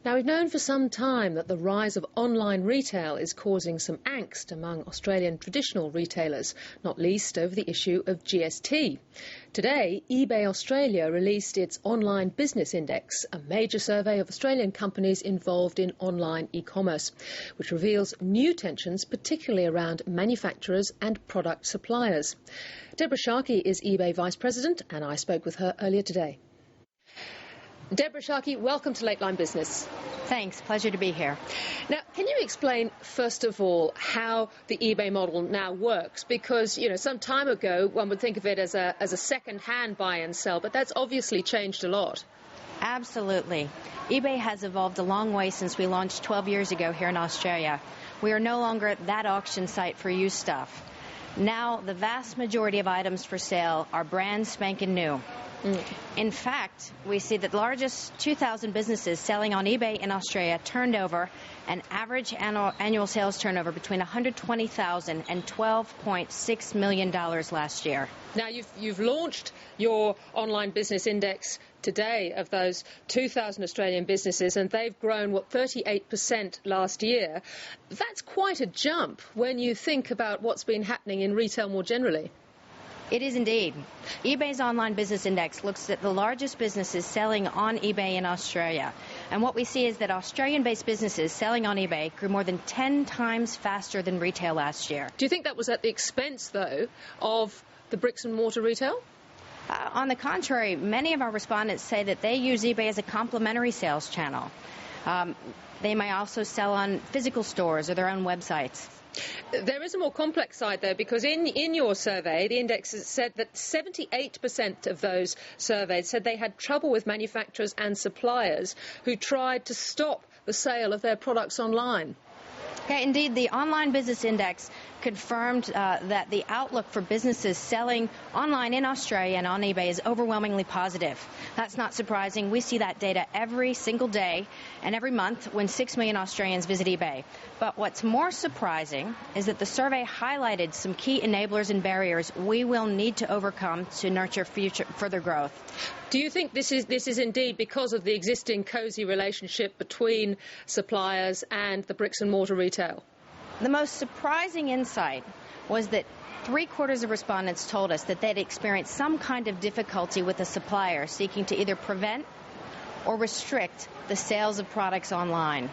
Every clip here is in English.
Now, we've known for some time that the rise of online retail is causing some angst among Australian traditional retailers, not least over the issue of GST. Today, eBay Australia released its Online Business Index, a major survey of Australian companies involved in online e-commerce, which reveals new tensions, particularly around manufacturers and product suppliers. Deborah Sharkey is eBay Vice President, and I spoke with her earlier today. Deborah Sharkey, welcome to Lateline Business. Thanks. Pleasure to be here. Now, can you explain, first of all, how the eBay model now works? Because, some time ago, one would think of it as a second-hand buy and sell, but that's obviously changed a lot. Absolutely. eBay has evolved a long way since we launched 12 years ago here in Australia. We are no longer that auction site for used stuff. Now, the vast majority of items for sale are brand spanking new. In fact, we see that the largest 2,000 businesses selling on eBay in Australia turned over an average annual sales turnover between $120,000 and $12.6 million last year. Now, you've launched your Online Business Index today of those 2,000 Australian businesses, and they've grown, 38% last year. That's quite a jump when you think about what's been happening in retail more generally. It is indeed. eBay's Online Business Index looks at the largest businesses selling on eBay in Australia. And what we see is that Australian-based businesses selling on eBay grew more than 10 times faster than retail last year. Do you think that was at the expense, though, of the bricks and mortar retail? On the contrary, many of our respondents say that they use eBay as a complementary sales channel. They may also sell on physical stores or their own websites. There is a more complex side, though, because in your survey, the index said that 78% of those surveyed said they had trouble with manufacturers and suppliers who tried to stop the sale of their products online. Yeah, indeed, the Online Business Index confirmed that the outlook for businesses selling online in Australia and on eBay is overwhelmingly positive. That's not surprising. We see that data every single day and every month when 6 million Australians visit eBay. But what's more surprising is that the survey highlighted some key enablers and barriers we will need to overcome to nurture further growth. Do you think this is indeed because of the existing cosy relationship between suppliers and the bricks and mortar retail? The most surprising insight was that 3/4 of respondents told us that they'd experienced some kind of difficulty with a supplier seeking to either prevent or restrict the sales of products online.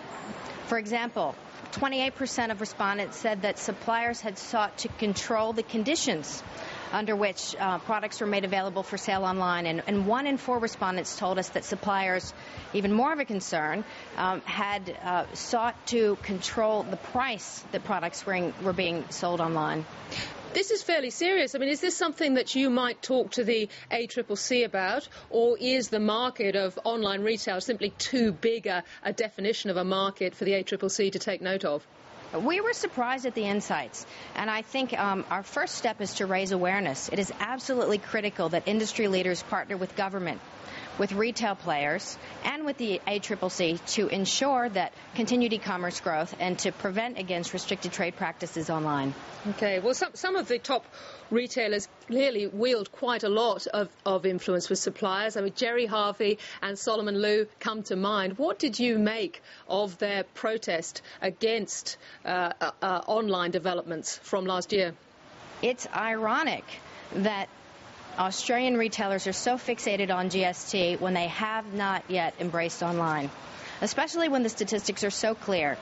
For example, 28% of respondents said that suppliers had sought to control the conditions under which products were made available for sale online. And 1 in 4 respondents told us that suppliers, even more of a concern, had sought to control the price that products were being sold online. This is fairly serious. I mean, is this something that you might talk to the ACCC about, or is the market of online retail simply too big a definition of a market for the ACCC to take note of? We were surprised at the insights, and I think our first step is to raise awareness. It is absolutely critical that industry leaders partner with government, with retail players, and with the ACCC to ensure that continued e-commerce growth and to prevent against restricted trade practices online. Okay, well, some of the top retailers clearly wield quite a lot of influence with suppliers. I mean, Gerry Harvey and Solomon Lew come to mind. What did you make of their protest against online developments from last year? It's ironic that Australian retailers are so fixated on GST when they have not yet embraced online, especially when the statistics are so clear.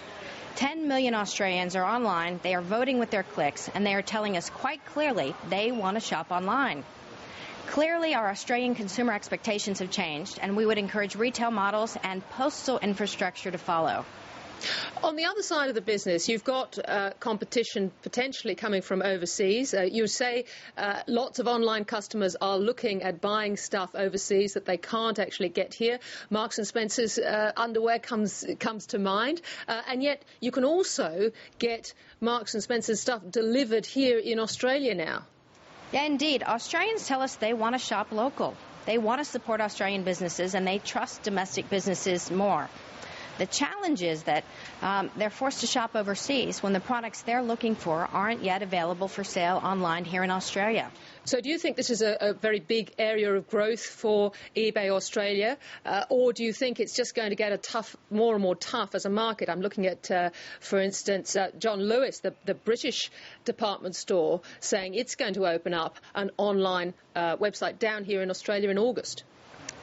10 million Australians are online, they are voting with their clicks, and they are telling us quite clearly they want to shop online. Clearly, our Australian consumer expectations have changed, and we would encourage retail models and postal infrastructure to follow. On the other side of the business, you've got competition potentially coming from overseas. You say lots of online customers are looking at buying stuff overseas that they can't actually get here. Marks and Spencer's underwear comes to mind. And yet you can also get Marks and Spencer's stuff delivered here in Australia now. Yeah, indeed. Australians tell us they want to shop local. They want to support Australian businesses, and they trust domestic businesses more. The challenge is that they're forced to shop overseas when the products they're looking for aren't yet available for sale online here in Australia. So do you think this is a very big area of growth for eBay Australia, or do you think it's just going to get more and more tough as a market? I'm looking at, for instance, John Lewis, the British department store, saying it's going to open up an online website down here in Australia in August.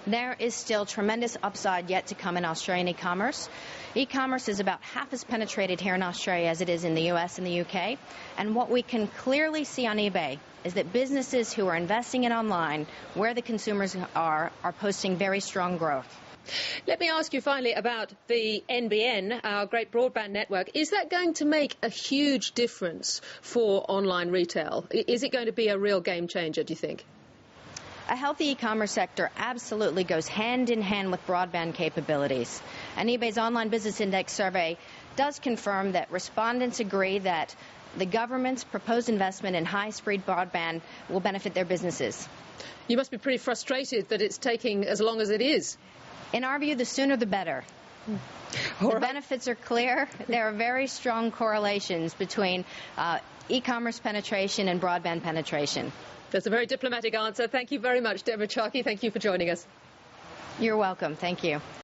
There is still tremendous upside yet to come in Australian e-commerce. E-commerce is about half as penetrated here in Australia as it is in the US and the UK. And what we can clearly see on eBay is that businesses who are investing in online, where the consumers are posting very strong growth. Let me ask you finally about the NBN, our great broadband network. Is that going to make a huge difference for online retail? Is it going to be a real game changer, do you think? A healthy e-commerce sector absolutely goes hand in hand with broadband capabilities. And eBay's Online Business Index survey does confirm that respondents agree that the government's proposed investment in high-speed broadband will benefit their businesses. You must be pretty frustrated that it's taking as long as it is. In our view, the sooner the better. The benefits are clear. There are very strong correlations between e-commerce penetration and broadband penetration. That's a very diplomatic answer. Thank you very much, Deborah Charkey. Thank you for joining us. You're welcome. Thank you.